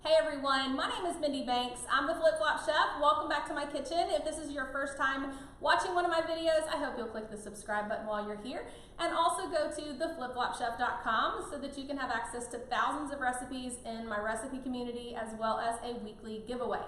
Hey everyone, my name is Mindy Banks. I'm the Flip Flop Chef. Welcome back to my kitchen. If this is your first time watching one of my videos, I hope you'll click the subscribe button while you're here. And also go to theflipflopchef.com so that you can have access to thousands of recipes in my recipe community as well as a weekly giveaway.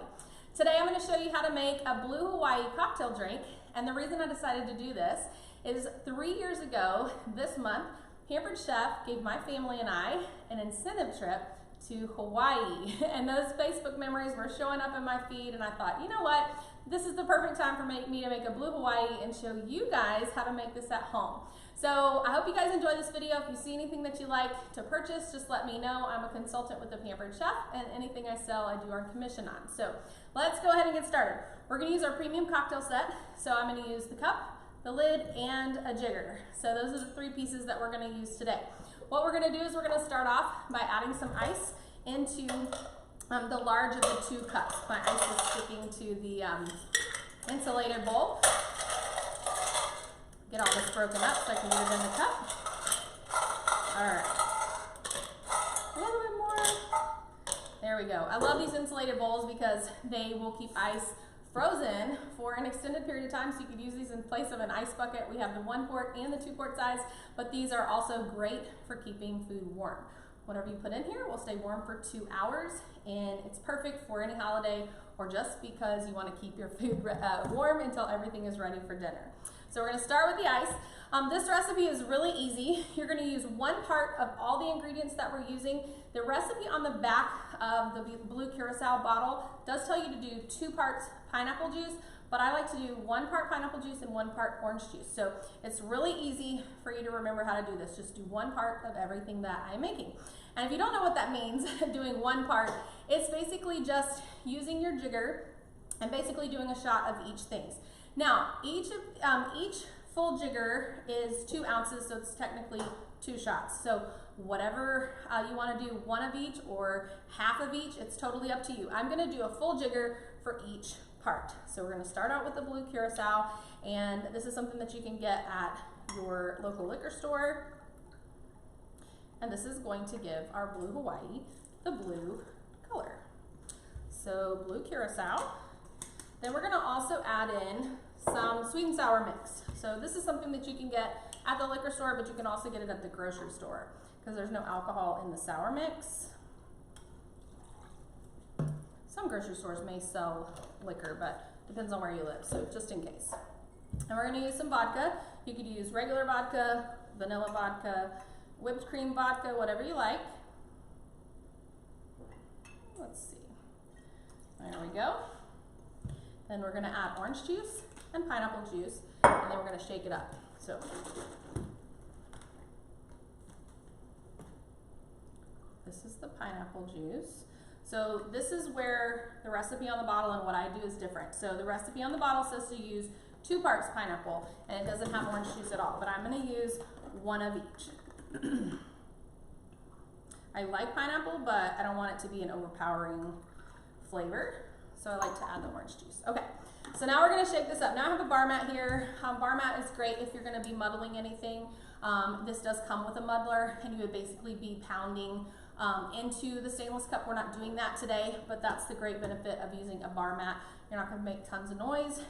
Today I'm going to show you how to make a Blue Hawaii cocktail drink. And the reason I decided to do this is 3 years ago this month, Pampered Chef gave my family and I an incentive trip to Hawaii, and those Facebook memories were showing up in my feed, and I thought, you know what, this is the perfect time for me to make a Blue Hawaii and show you guys how to make this at home. So I hope you guys enjoy this video. If you see anything that you like to purchase, just let me know. I'm a consultant with the Pampered Chef, and anything I sell I do earn commission on. So let's go ahead and get started. We're going to use our premium cocktail set, so I'm going to use the cup, the lid, and a jigger. So those are the three pieces that we're going to use today. What we're going to do is we're going to start off by adding some ice into the large of the 2 cups. My ice is sticking to the insulated bowl. Get all this broken up so I can get it in the cup. All right. A little bit more. There we go. I love these insulated bowls because they will keep ice frozen for an extended period of time, so you could use these in place of an ice bucket. We have the 1 quart and the 2 quart size, but these are also great for keeping food warm. Whatever you put in here will stay warm for 2 hours, and it's perfect for any holiday or just because you want to keep your food warm until everything is ready for dinner. So we're going to start with the ice. This recipe is really easy. You're going to use 1 part of all the ingredients that we're using. The recipe on the back of the blue curacao bottle does tell you to do 2 parts pineapple juice, but I like to do 1 part pineapple juice and 1 part orange juice. So it's really easy for you to remember how to do this. Just do 1 part of everything that I'm making. And if you don't know what that means, doing 1 part, it's basically just using your jigger and basically doing a shot of each things. Now, each full jigger is 2 ounces, so it's technically 2 shots. So whatever you want to do, 1 of each or half of each, it's totally up to you. I'm going to do a full jigger for each part. So we're going to start out with the blue curacao, and this is something that you can get at your local liquor store. And this is going to give our Blue Hawaii the blue color. So blue curacao. Then we're going to also add in some sweet and sour mix. So this is something that you can get at the liquor store, but you can also get it at the grocery store because there's no alcohol in the sour mix. Some grocery stores may sell liquor, but depends on where you live, so just in case. And we're going to use some vodka. You could use regular vodka, vanilla vodka, whipped cream vodka, whatever you like. Let's see. There we go. Then we're going to add orange juice and pineapple juice, and then we're going to shake it up. So this is the pineapple juice. So this is where the recipe on the bottle and what I do is different. So the recipe on the bottle says to use 2 parts pineapple, and it doesn't have orange juice at all, but I'm going to use 1 of each. I like pineapple, but I don't want it to be an overpowering flavor, so I like to add the orange juice. Okay, so now we're going to shake this up. Now I have a bar mat here. Bar mat is great if you're going to be muddling anything. This does come with a muddler, and you would basically be pounding into the stainless cup. We're not doing that today, but that's the great benefit of using a bar mat. You're not going to make tons of noise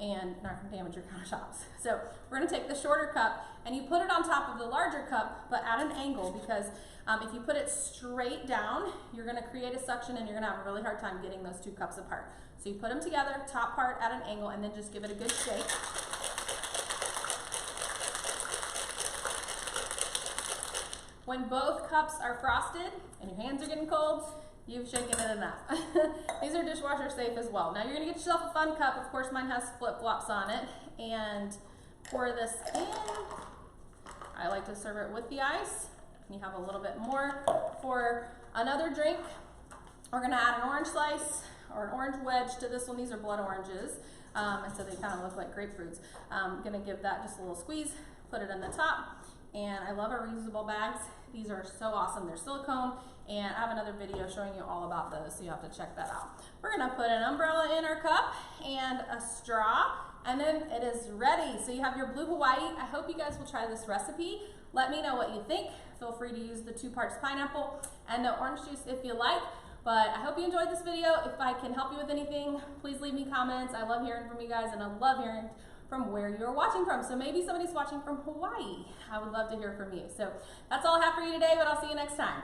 and not going to damage your countertops. So we're going to take the shorter cup and you put it on top of the larger cup, but at an angle, because if you put it straight down, you're going to create a suction and you're going to have a really hard time getting those 2 cups apart. So you put them together, top part at an angle, and then just give it a good shake. When both cups are frosted and your hands are getting cold, you've shaken it enough. These are dishwasher safe as well. Now you're going to get yourself a fun cup. Of course, mine has flip-flops on it. And pour this in. I like to serve it with the ice. You have a little bit more. For another drink, we're going to add an orange slice or an orange wedge to this one. These are blood oranges, and so they kind of look like grapefruits. I'm going to give that just a little squeeze, put it in the top. And I love our reusable bags. These are so awesome. They're silicone, and I have another video showing you all about those, so you have to check that out. We're gonna put an umbrella in our cup and a straw, and then it is ready. So you have your Blue Hawaii. I hope you guys will try this recipe. Let me know what you think. Feel free to use the 2 parts pineapple and the orange juice if you like. But I hope you enjoyed this video. If I can help you with anything, please leave me comments. I love hearing from you guys, and I love hearing from where you're watching from. So maybe somebody's watching from Hawaii. I would love to hear from you. So that's all I have for you today, but I'll see you next time.